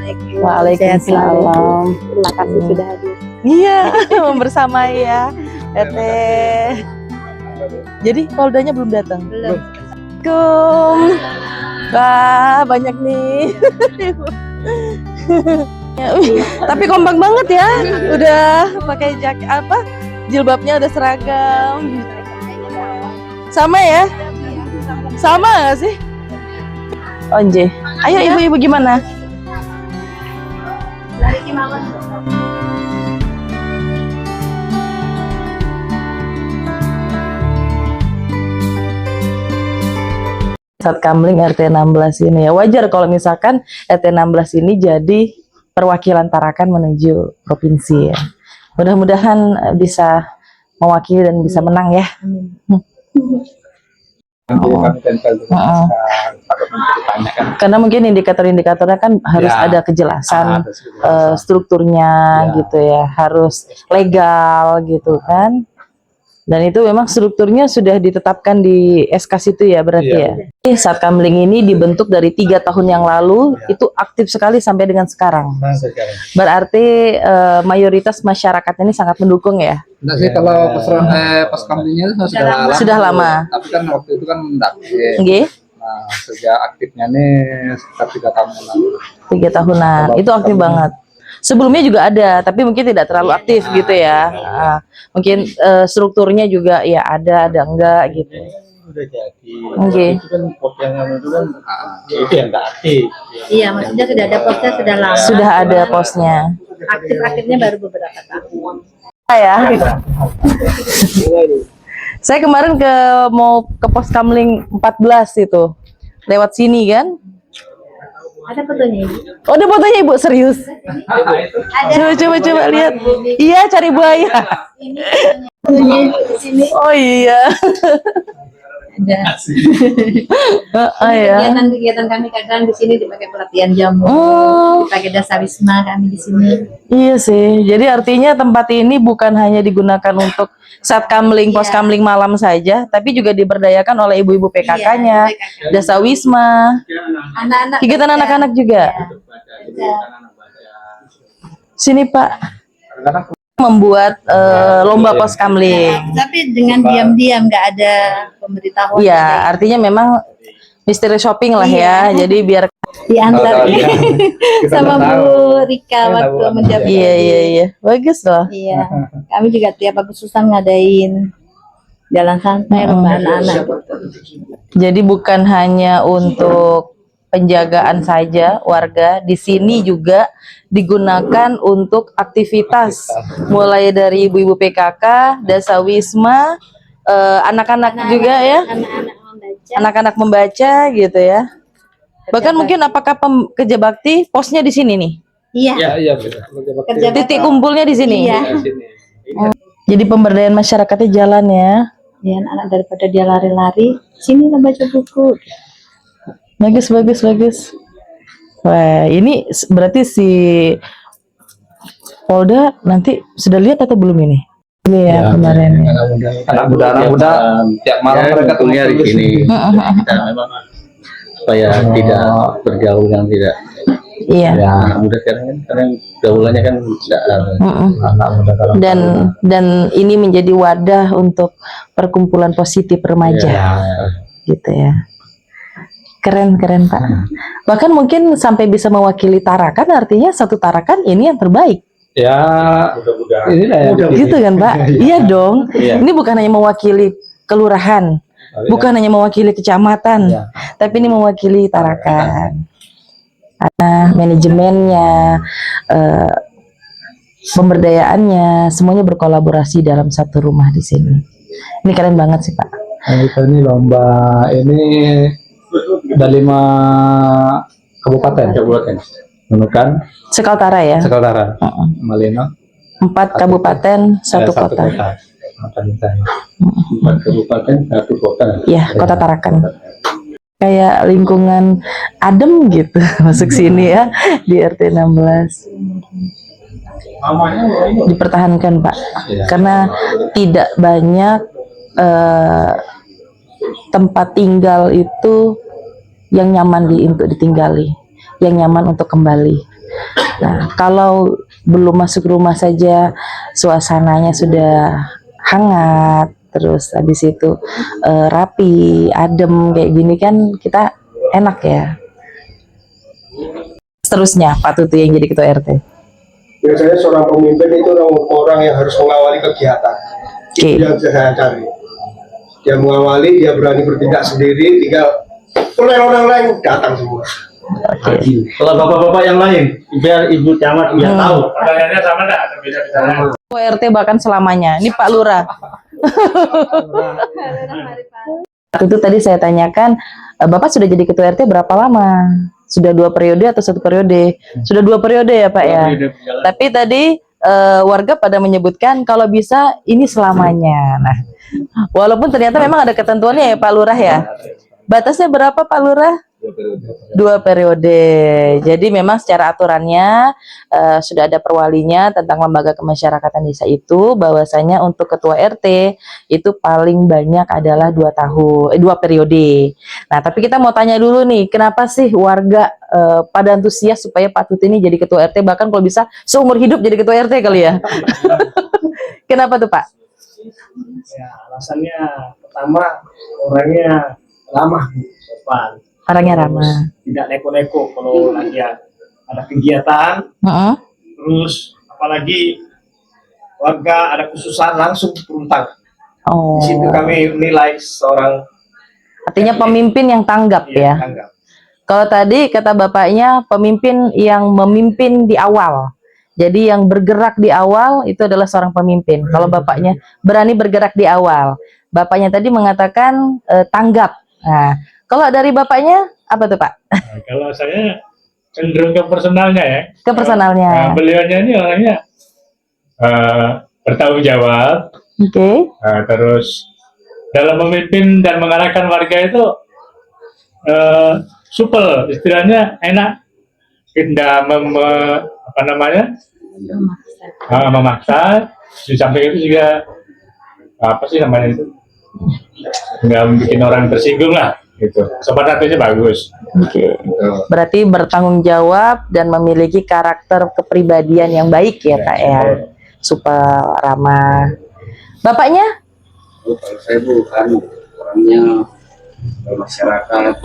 Assalamualaikum. Waalaikumsalam. Terima kasih sudah hadir. Iya, bersama ya, Teteh. Jadi Poldanya belum datang. Belum. Assalamualaikum. Wah, banyak nih. Ya, tapi kompak banget ya. Udah pakai jaket apa? Jilbabnya udah seragam. Sama ya? Sama gak sih? Onje. Ayo ibu-ibu gimana? Saat Kamling RT 16 ini ya wajar kalau misalkan RT 16 ini jadi perwakilan Tarakan menuju provinsi ya. Mudah-mudahan bisa mewakili dan bisa menang ya. Karena mungkin indikator-indikatornya kan harus ada kejelasan strukturnya gitu ya, harus legal gitu kan. Dan itu memang strukturnya sudah ditetapkan di SK situ ya berarti ya. Saat Kamling ini dibentuk dari 3 tahun yang lalu, itu aktif sekali sampai dengan sekarang. Berarti mayoritas masyarakat ini sangat mendukung ya. Enggak sih kalau pas Kamlingnya sudah lama. Tapi kan waktu itu kan enggak. Nah, sejak aktifnya nih sekitar 3 tahun yang lalu. 3 tahunan, itu aktif banget. Sebelumnya juga ada, tapi mungkin tidak terlalu aktif gitu ya. Mungkin strukturnya juga ya ada enggak gitu. Udah jadi. Itu kan pos yang itu kan itu yang enggak aktif. Iya, maksudnya sudah ada posnya sudah lama. Sudah ada posnya. Aktif-aktifnya baru beberapa tahun. Ya. Saya kemarin mau ke pos Kamling 14 itu. Lewat sini kan. Ada fotonya Ibu? Oh, ada fotonya Ibu, serius. Coba lihat. Iya, cari buaya. Ini di sini. Oh iya. Ada. Ya. Kegiatan kami kadang di sini dipakai pelatihan jamu, dipakai dasawisma kami di sini. Iya sih. Jadi artinya tempat ini bukan hanya digunakan untuk saat Kamling, pos Kamling malam saja, tapi juga diberdayakan oleh ibu-ibu PKK-nya, dasawisma, Anak-anak. kegiatan anak-anak juga. Sini Pak. Membuat lomba pos Kamling. Tapi dengan diam-diam, nggak ada pemberitahuan. Iya, artinya memang misteri shopping lah ya. Jadi biar diantar sama Bu Rika waktu menjabat. Iya. Bagus loh. Iya. Kami juga tiap Agustusan ngadain jalan santai sama anak-anak. Jadi bukan hanya untuk penjagaan saja warga, di sini juga digunakan untuk aktivitas mulai dari ibu-ibu PKK, dasawisma, anak-anak juga ya, anak-anak membaca gitu ya. Bahkan mungkin apakah kerja bakti posnya di sini nih? Iya. Titik kumpulnya di sini. Iya. Jadi pemberdayaan masyarakatnya jalan ya. Ya, anak daripada dia lari-lari, sini lah baca buku. Bagus. Wah, ini berarti si Polda nanti sudah lihat atau belum ini? Iya, kemarin. Anak muda tiap malam mereka tuh di sini. Kita memang supaya tidak bergaul yang tidak. Iya. Ya, anak muda sekarang kan karena gaulannya kan tidak anak muda dan ini menjadi wadah untuk perkumpulan positif remaja. Gitu ya. Keren Pak. Bahkan mungkin sampai bisa mewakili Tarakan, artinya satu Tarakan ini yang terbaik. Ya, Gitu kan Pak? Iya dong. Ini bukan hanya mewakili kelurahan, bukan hanya mewakili kecamatan, tapi ini mewakili Tarakan. Karena manajemennya, pemberdayaannya, semuanya berkolaborasi dalam satu rumah di sini. Ini keren banget sih Pak. Ini lomba ini ada 5 kabupaten. Nunukan, Sekaltara ya. Sekaltara, Malino, 4 kabupaten, 1 kota. 4 kabupaten 1 kota. Iya, kota Tarakan. Kayak lingkungan adem gitu masuk sini ya di RT 16. Dipertahankan Pak, karena tidak banyak tempat tinggal itu yang nyaman untuk ditinggali, yang nyaman untuk kembali. Nah, kalau belum masuk rumah saja suasananya sudah hangat, terus habis itu rapi, adem kayak gini kan kita enak ya. Seterusnya Pak Tutu yang jadi ketua RT. Biasanya seorang pemimpin itu orang yang harus mengawali kegiatan. Oke. Itu yang saya cari. Dia mengawali, dia berani bertindak sendiri, tinggal orang lain datang semua. Kalau bapak-bapak yang lain, biar ibu camat biar tahu. Pertanyaannya sama nggak? Atau beda-beda? Ketua RT bahkan selamanya. Ini Pak Lurah. Itu tadi saya tanyakan, Bapak sudah jadi ketua RT berapa lama? Sudah 2 periode atau 1 periode? Sudah 2 periode ya Pak ya? Tapi tadi warga pada menyebutkan kalau bisa ini selamanya. Nah, walaupun ternyata memang ada ketentuannya ya Pak Lurah ya. Batasnya berapa Pak Lurah? 2 periode. Jadi memang secara aturannya sudah ada perwalinya tentang lembaga kemasyarakatan desa itu, bahwasanya untuk ketua RT itu paling banyak adalah 2 periode. Nah, tapi kita mau tanya dulu nih, kenapa sih warga pada antusias supaya Pak Tutu ini jadi ketua RT, bahkan kalau bisa seumur hidup jadi ketua RT kali ya? Kenapa tuh Pak? Ya, alasannya pertama orangnya ramah, sopan. Orangnya ramah. Tidak neko-neko kalau lagi ada kegiatan. Terus apalagi warga ada kesusahan langsung turun tangan. Oh. Di situ kami nilai seorang Artinya pemimpin yang tanggap ya. tanggap. Kalau tadi kata bapaknya pemimpin yang memimpin di awal. Jadi yang bergerak di awal itu adalah seorang pemimpin. Kalau bapaknya berani bergerak di awal. Bapaknya tadi mengatakan tanggap. Nah, kalau dari bapaknya apa tuh Pak? Nah, kalau saya cenderung ke personalnya ya. Ke personalnya. Nah, beliaunya ini orangnya bertanggung jawab. Oke. Terus dalam memimpin dan mengarahkan warga itu supel, istilahnya enak. Tidak memaksa. Di samping itu juga apa sih namanya itu? Nggak bikin orang tersinggung lah. Gitu. Sopan satunya bagus. Oke. Berarti bertanggung jawab dan memiliki karakter kepribadian yang baik ya Pak ya. Supel, ramah. Bapaknya? Kalau saya bukan orangnya masyarakat,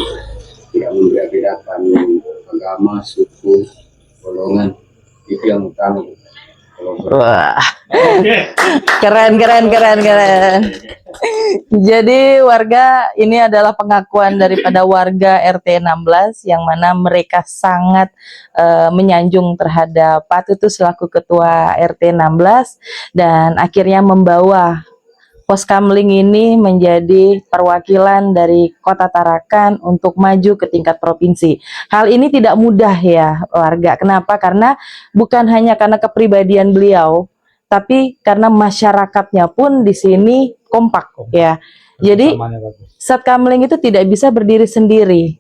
tidak membeda-bedakan agama, suku, golongan, itu yang utama. Wah, keren. Jadi warga ini adalah pengakuan daripada warga RT 16 yang mana mereka sangat menyanjung terhadap Pak Tutu selaku ketua RT 16 dan akhirnya membawa Poskamling ini menjadi perwakilan dari Kota Tarakan untuk maju ke tingkat provinsi. Hal ini tidak mudah ya warga. Kenapa? Karena bukan hanya karena kepribadian beliau, tapi karena masyarakatnya pun di sini kompak ya. Jadi Satkamling itu tidak bisa berdiri sendiri,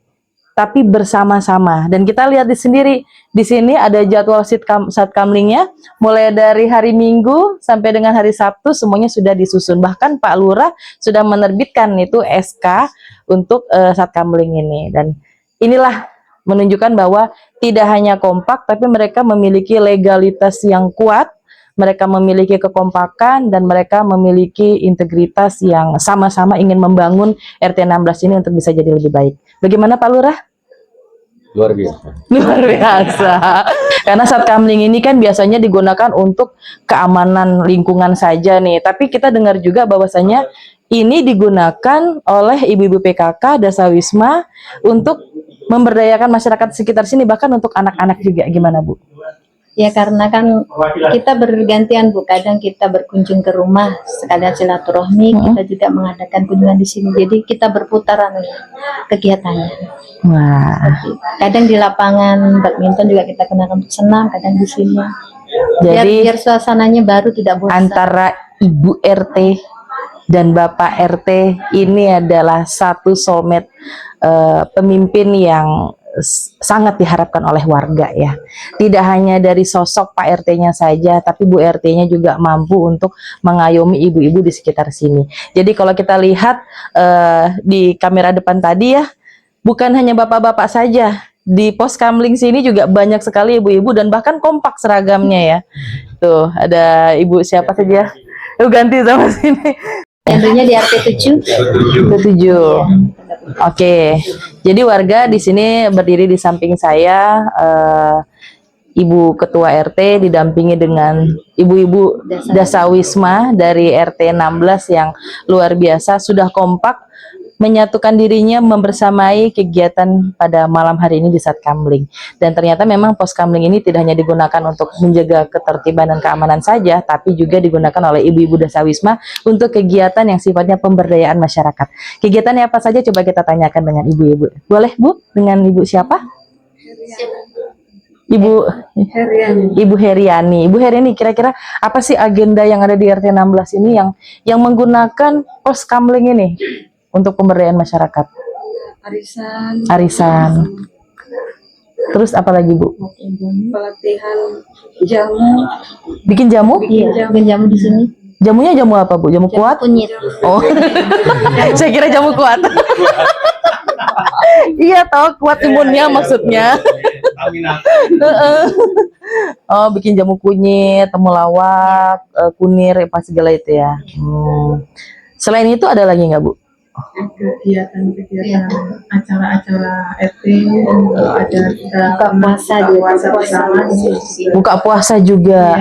tapi bersama-sama. Dan kita lihat di sini ada jadwal Satkamlingnya, mulai dari hari Minggu sampai dengan hari Sabtu semuanya sudah disusun. Bahkan Pak Lurah sudah menerbitkan itu SK untuk Satkamling ini. Dan inilah menunjukkan bahwa tidak hanya kompak, tapi mereka memiliki legalitas yang kuat, mereka memiliki kekompakan, dan mereka memiliki integritas yang sama-sama ingin membangun RT 16 ini untuk bisa jadi lebih baik. Bagaimana Pak Lurah? Luar biasa. Luar biasa. Karena Satkamling ini kan biasanya digunakan untuk keamanan lingkungan saja nih. Tapi kita dengar juga bahwasanya ini digunakan oleh ibu-ibu PKK, Dasawisma untuk memberdayakan masyarakat sekitar sini, bahkan untuk anak-anak juga. Gimana Bu? Ya karena kan kita bergantian Bu, kadang kita berkunjung ke rumah sekalian silaturahmi, kita juga mengadakan kunjungan di sini. Jadi kita berputaran kegiatannya. Wah. Kadang di lapangan badminton juga kita gunakan untuk senam, kadang di sini. Jadi Biar suasananya baru, tidak bosan. antara Ibu RT dan Bapak RT ini adalah satu soulmate pemimpin yang sangat diharapkan oleh warga ya. Tidak hanya dari sosok Pak RT-nya saja, tapi Bu RT-nya juga mampu untuk mengayomi ibu-ibu di sekitar sini. Jadi kalau kita lihat di kamera depan tadi ya, bukan hanya bapak-bapak saja di pos kamling sini juga banyak sekali ibu-ibu dan bahkan kompak seragamnya ya. Tuh, ada ibu siapa saja? Ganti sama sini. Tentunya di RT 7. Oke. Jadi warga di sini berdiri di samping saya, Ibu Ketua RT didampingi dengan ibu-ibu Dasawisma dari RT 16 yang luar biasa, sudah kompak menyatukan dirinya membersamai kegiatan pada malam hari ini di Sat Kamling. Dan ternyata memang pos kamling ini tidak hanya digunakan untuk menjaga ketertiban dan keamanan saja, tapi juga digunakan oleh ibu-ibu Dasawisma untuk kegiatan yang sifatnya pemberdayaan masyarakat. Kegiatannya apa saja coba kita tanyakan dengan ibu-ibu. Boleh Bu? Dengan Ibu siapa? Ibu Heriani. Ibu Heriani, kira-kira apa sih agenda yang ada di RT 16 ini yang menggunakan pos kamling ini untuk pemberdayaan masyarakat? Arisan. Terus apa lagi Bu? Pelatihan jamu. Bikin jamu? Iya, bikin jamu di sini. Jamunya jamu apa Bu? Jamu kuat? Kunyit. Oh, saya kira jamu kuat. Iya, tahu kuat imunnya maksudnya. Oh, bikin jamu kunyit, temulawak, kunir, apa segala itu ya. Selain itu ada lagi nggak Bu? Kegiatan-kegiatan acara-acara RT, ada kita Buka puasa juga. bersama. Buka puasa juga.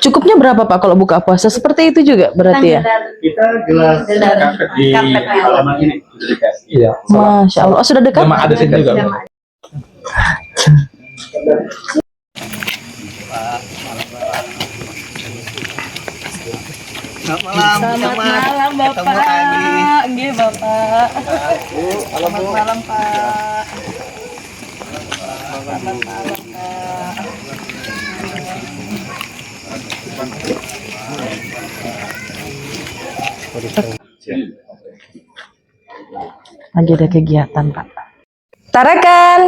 Cukupnya berapa Pak kalau buka puasa? Seperti itu juga berarti ya? Kita gelas karpet di halaman ini. Iya. Masya Allah. Oh, sudah dekat? Sama ada sini juga. Selamat malam Bapak. Nggih Bapak. Selamat malam Pak. Selamat malam Pak. Lagi ada kegiatan Pak. Tarakan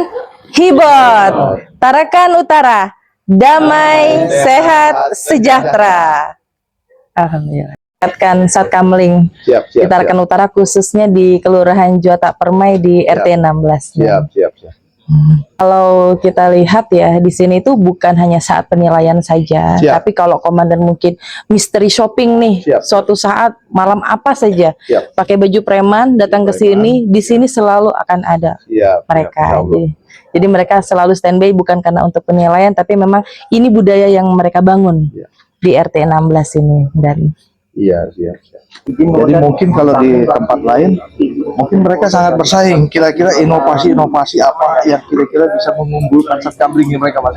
Hibot, Tarakan Utara, damai, sehat, sejahtera. Alhamdulillah. Kan Sat Kamling di Tarakan Utara, khususnya di Kelurahan Juata Permai di RT 16. Siap. Kalau kita lihat ya di sini itu bukan hanya saat penilaian saja, Siap. tapi kalau komandan mungkin mystery shopping nih, suatu saat malam apa saja, pakai baju preman datang ke sini, di sini selalu akan ada mereka. Jadi mereka selalu standby bukan karena untuk penilaian, tapi memang ini budaya yang mereka bangun di RT 16 ini. Dan siap. Jadi mungkin kalau di tempat lain, mungkin mereka sangat bersaing. Kira-kira inovasi apa yang kira-kira bisa mengunggulkan Sat Kamling mereka Mas?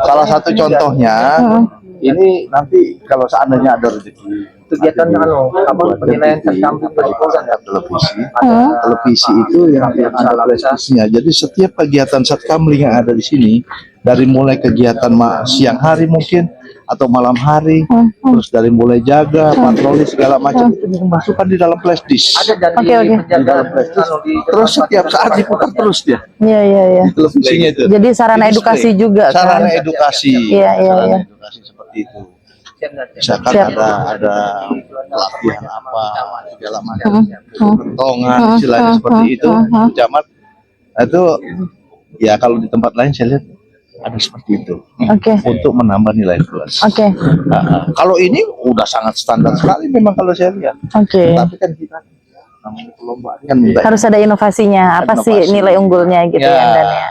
Salah satu contohnya, ini nanti kalau seandainya ada rezeki, kegiatan penilaian Sat Kamling ada televisi itu yang ada prestisnya. Jadi setiap kegiatan Sat Kamling yang ada di sini, dari mulai kegiatan siang hari mungkin atau malam hari, terus dari mulai jaga, patroli segala macam itu dimasukkan di dalam flash disk. Oke. Di dalam flash disk. Terus setiap saat diputar terus dia. Iya. Di televisinya itu. Jadi sarana edukasi juga kan. Sarana edukasi. Iya. Edukasi seperti itu. Misalkan ada pelatihan apa segala macam, kentongan istilahnya seperti itu, camat. Itu ya kalau di tempat lain saya lihat ada seperti itu, untuk menambah nilai plus. Kalau ini udah sangat standar sekali memang kalau saya lihat. Tapi kan kita perlombaan kan harus ada inovasinya. Apa sih nilai unggulnya gitu ya. Dan ya.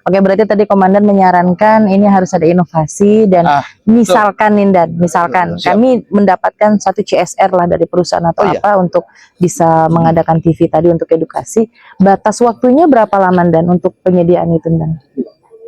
Oke, berarti tadi komandan menyarankan ini harus ada inovasi dan misalkan Nindan, kami mendapatkan satu CSR lah dari perusahaan atau apa untuk bisa mengadakan TV tadi untuk edukasi. Batas waktunya berapa lama Dan untuk penyediaan itu Dan?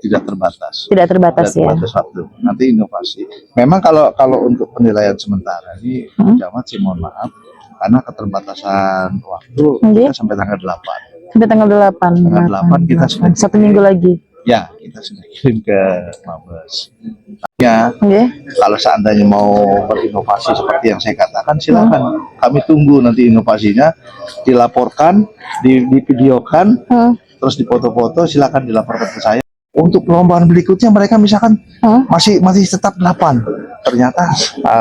Tidak terbatas. Tidak terbatas ya. Terbatas waktu. Nanti inovasi. Memang kalau untuk penilaian sementara ini, Camat sih mohon maaf karena keterbatasan waktu kita sampai tanggal 8. Sampai tanggal 8. Tanggal 8 kita sudah 1 minggu lagi. Ya, kita sudah kirim ke Mabes. Ya, kalau seandainya mau berinovasi seperti yang saya katakan, silakan. Kami tunggu nanti inovasinya, dilaporkan, divideokan, terus difoto-foto, silakan dilaporkan ke saya. Untuk perlombaan berikutnya mereka misalkan masih tetap 8. Ternyata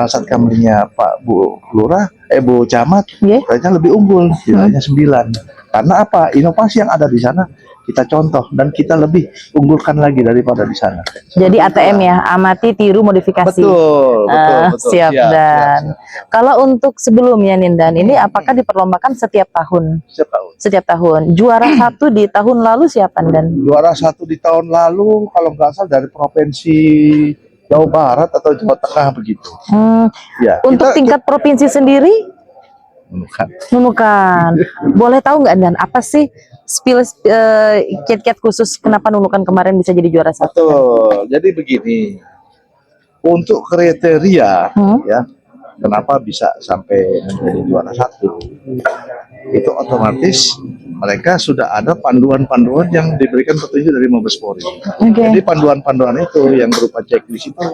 Sat Kamlingnya Pak Bu Lurah, Bu Camat, ternyata lebih unggul, nilainya 9. Karena apa? Inovasi yang ada di sana kita contoh dan kita lebih unggulkan lagi daripada di sana. Jadi ATM ya, amati, tiru, modifikasi. Betul, betul. Siap, Dan. Kalau untuk sebelumnya Nindan, ini apakah diperlombakan setiap tahun? Setiap tahun. Setiap tahun. Juara satu di tahun lalu siapa Dan? Juara satu di tahun lalu kalau nggak salah dari provinsi Jawa Barat atau Jawa Tengah begitu. Ya, Untuk tingkat provinsi sendiri? Nunukan. Boleh tahu nggak Dan, apa sih kiat-kiat khusus kenapa Nunukan kemarin bisa jadi juara satu? Betul. Jadi begini, untuk kriteria ya, kenapa bisa sampai menjadi juara satu, itu otomatis mereka sudah ada panduan-panduan yang diberikan petunjuk dari Mabes Polri. Jadi panduan-panduan itu yang berupa checklist itu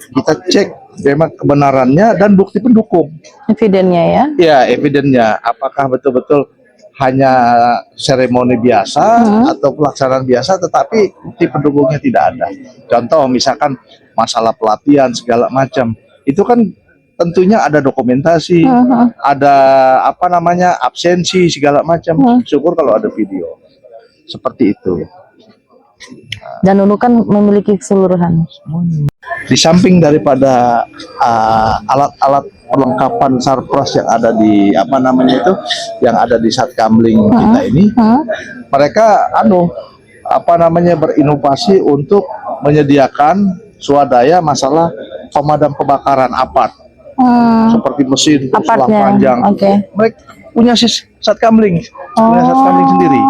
kita cek memang kebenarannya dan bukti pendukung. Evidennya ya? Ya, evidennya. Apakah betul-betul hanya seremoni biasa atau pelaksanaan biasa, tetapi bukti pendukungnya tidak ada. Contoh misalkan masalah pelatihan segala macam, itu kan tentunya ada dokumentasi, ada apa namanya absensi segala macam. Syukur kalau ada video seperti itu. Dan Nunukan memiliki keseluruhan. Di samping daripada alat-alat perlengkapan sarpras yang ada di apa namanya itu, yang ada di Satkamling kita ini, mereka apa namanya berinovasi untuk menyediakan swadaya masalah pemadam kebakaran apart, seperti mesin selang panjang. Mereka punya Satkamling, punya Satkamling sendiri.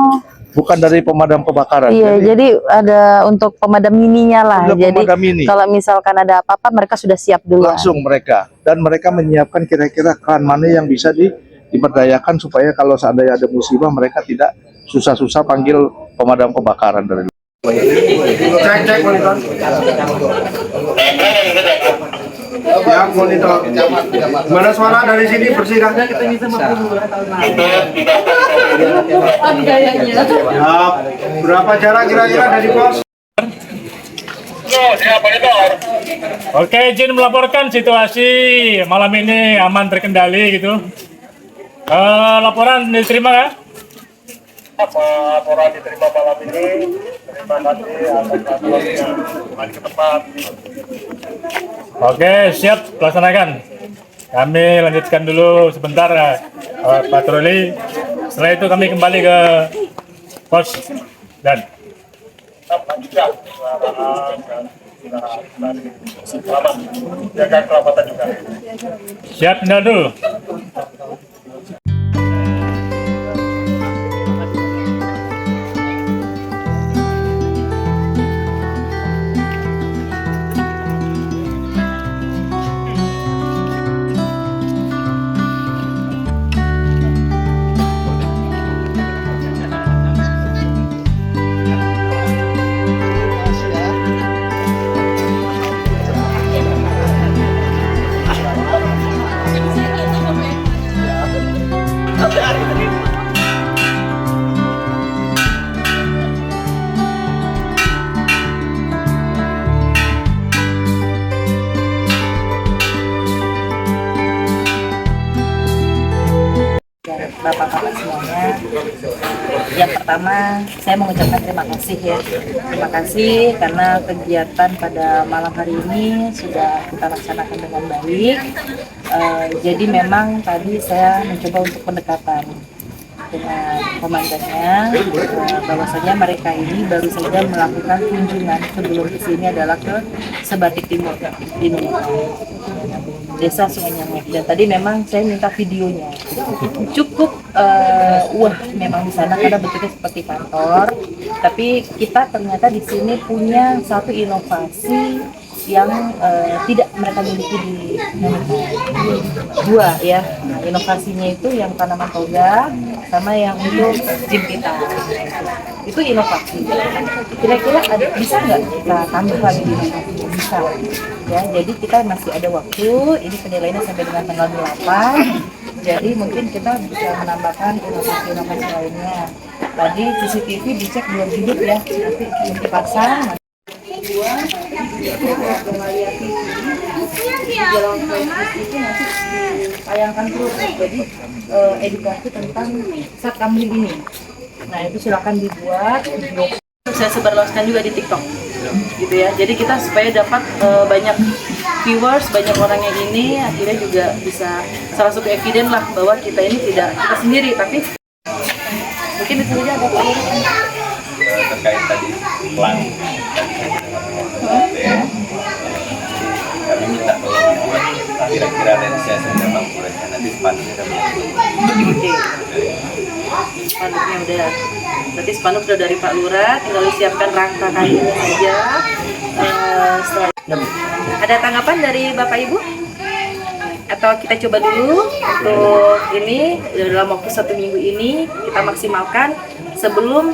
Bukan dari pemadam kebakaran. Iya, jadi ada untuk pemadam mininya lah. Jadi mini. Kalau misalkan ada apa-apa, mereka sudah siap dulu. Langsung mereka. Dan mereka menyiapkan kira-kira kran mana yang bisa diberdayakan supaya kalau seandainya ada musibah mereka tidak susah-susah panggil pemadam kebakaran dari luar. Cek monitor. Ya, monitor. Mana suara dari sini bersih kan? Ya, berapa jarak kira-kira dari pos? Oke, izin melaporkan situasi malam ini aman terkendali gitu. Laporan diterima ya? Laporan diterima malam ini. Terima kasih atas laporannya. Kembali ke tempat. Oke, siap laksanakan. Kami lanjutkan dulu sebentar patroli. Setelah itu kami kembali ke pos dan selamat jaga keselamatan juga. Siap, tinggal dulu. Bapak-bapak semuanya, yang pertama saya mengucapkan terima kasih ya. Terima kasih karena kegiatan pada malam hari ini sudah kita laksanakan dengan baik. Jadi memang tadi saya mencoba untuk pendekatan dengan komandannya, bahwasanya mereka ini baru saja melakukan kunjungan sebelum ke sini adalah ke Sebatik Timur di Nunukan, Desa Sungai Nyamuk. Dan tadi memang saya minta videonya, cukup wah memang di sana karena bentuknya seperti kantor, tapi kita ternyata di sini punya satu inovasi yang tidak mereka miliki di Nunukan. Dua ya, nah, inovasinya itu yang tanaman toga sama yang untuk jimpitan. Itu inovasi. Kira-kira bisa nggak kita tambah lagi inovasinya? Bisa. Ya, jadi kita masih ada waktu. Ini penilaiannya sampai dengan tanggal 8. Jadi mungkin kita bisa menambahkan inovasi-inovasi lainnya. Tadi CCTV dicek belum hidup ya, nanti dipasang. Tayangkan terus, jadi edukasi tentang Satkamling ini. Nah itu silakan dibuat. Saya sebarluaskan juga di TikTok, gitu ya. Jadi kita supaya dapat banyak viewers, banyak orang yang ini, akhirnya juga bisa salah satu eviden lah bahwa kita ini tidak kita sendiri, tapi mungkin di sini ada terkait tadi plan kami minta tolong dibuat kira-kira dari saya memang buatnya nanti spanduknya kami Oke. Spanduknya udah. Berarti spanduk sudah dari Pak Lurah, tinggal disiapkan rangka kayunya saja. Ada tanggapan dari Bapak Ibu? Atau kita coba dulu untuk ini dalam waktu 1 minggu ini kita maksimalkan sebelum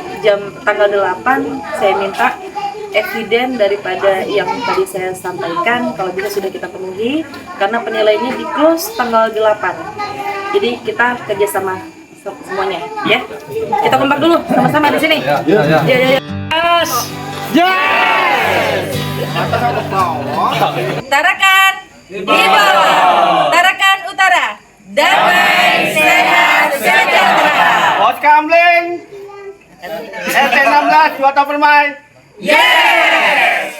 tanggal 8 saya minta eviden daripada yang tadi saya sampaikan kalau bisa sudah kita penuhi karena penilaiannya di close tanggal 8. Jadi kita kerjasama semuanya ya. Kita kompak dulu sama-sama di sini. Ya. Tarakan di bawah, Tarakan Utara, damai, sehat, sejahtera. Pos Kamling, RT 16, Juwata Permai. Yes!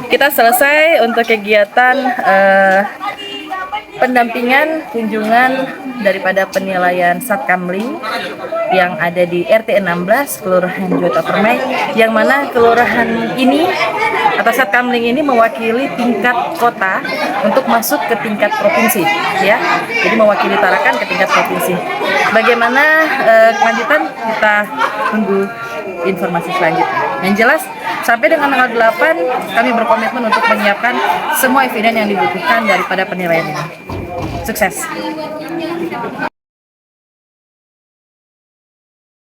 Kita selesai untuk kegiatan pendampingan kunjungan daripada penilaian Satkamling yang ada di RT 16 Kelurahan Juwata Permai, yang mana kelurahan ini atau Satkamling ini mewakili tingkat kota untuk masuk ke tingkat provinsi ya. Jadi mewakili Tarakan ke tingkat provinsi. Bagaimana kelanjutan kita tunggu informasi selanjutnya. Yang jelas sampai dengan tanggal 8 kami berkomitmen untuk menyiapkan semua eviden yang dibutuhkan daripada penilaian ini. Sukses.